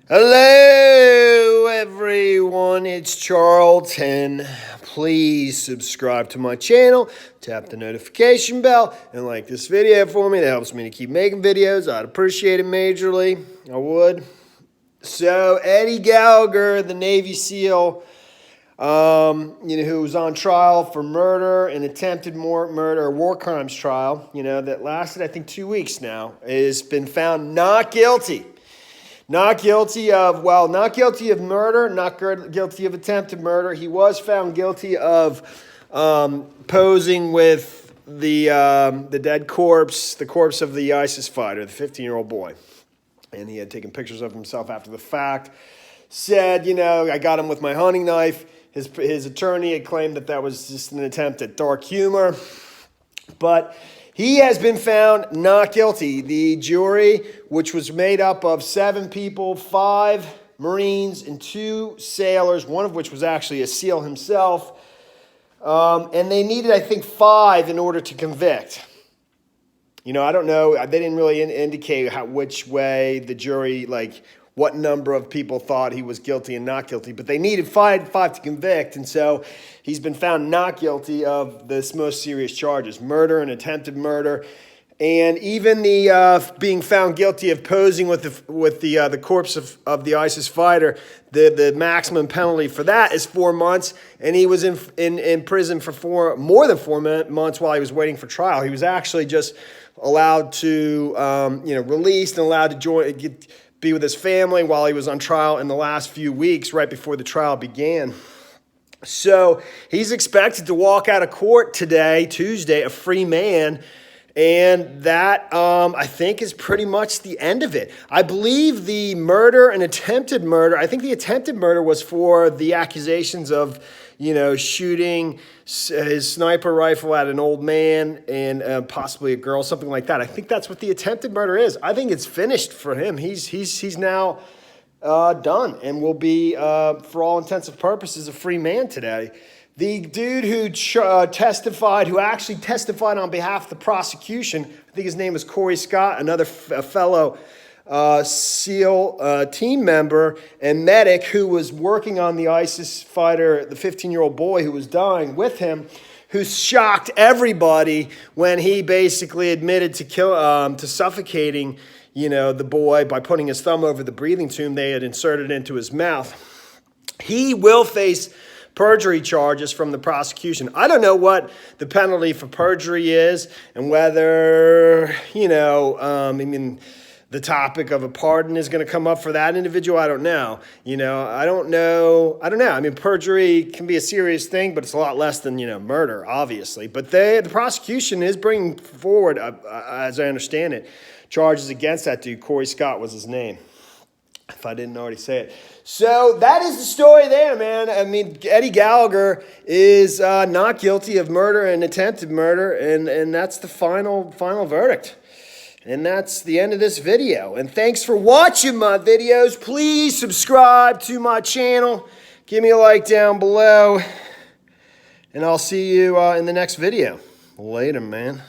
Hello everyone, it's Charlton. Please subscribe to my channel, tap the notification bell, and like this video for me. That helps me to keep making videos. I'd appreciate it majorly. I would. So Eddie Gallagher, the Navy SEAL, who was on trial for murder and attempted murder, war crimes trial, that lasted, I think, 2 weeks now, has been found not guilty. Not guilty of murder, not guilty of attempted murder. He was found guilty of posing with the dead corpse, the corpse of the ISIS fighter, the 15-year-old boy. And he had taken pictures of himself after the fact. Said, I got him with my hunting knife. His attorney had claimed that was just an attempt at dark humor. But he has been found not guilty. The jury, which was made up of 7 people, 5 Marines and 2 sailors, one of which was actually a SEAL himself, and they needed, I think, 5 in order to convict. I don't know. They didn't really indicate which way the jury, what number of people thought he was guilty and not guilty, but they needed 5 to convict, and so he's been found not guilty of the most serious charges, murder and attempted murder, and even the being found guilty of posing with the corpse of the ISIS fighter. The maximum penalty for that is 4 months, and he was in prison for more than 4 months while he was waiting for trial. He was actually just allowed to, released and allowed to be with his family while he was on trial in the last few weeks, right before the trial began. So he's expected to walk out of court today, Tuesday, a free man. And that, I think, is pretty much the end of it. I believe the murder and attempted murder, I think the attempted murder was for the accusations of, shooting his sniper rifle at an old man and possibly a girl, something like that. I think that's what the attempted murder is. I think it's finished for him. He's now done and will be, for all intents and purposes, a free man today. The dude who testified, who actually testified on behalf of the prosecution, I think his name was Corey Scott, another fellow SEAL team member and medic who was working on the ISIS fighter, the 15-year-old boy who was dying with him, who shocked everybody when he basically admitted to suffocating, the boy by putting his thumb over the breathing tube they had inserted into his mouth. He will face perjury charges from the prosecution. I don't know what the penalty for perjury is and whether, the topic of a pardon is going to come up for that individual. I don't know. I don't know. I mean, perjury can be a serious thing, but it's a lot less than, murder, obviously. But the prosecution is bringing forward, as I understand it, charges against that dude. Corey Scott was his name, if I didn't already say it. So that is the story there, man. I mean, Eddie Gallagher is not guilty of murder and attempted murder, and that's the final verdict. And that's the end of this video. And thanks for watching my videos. Please subscribe to my channel. Give me a like down below. And I'll see you in the next video. Later, man.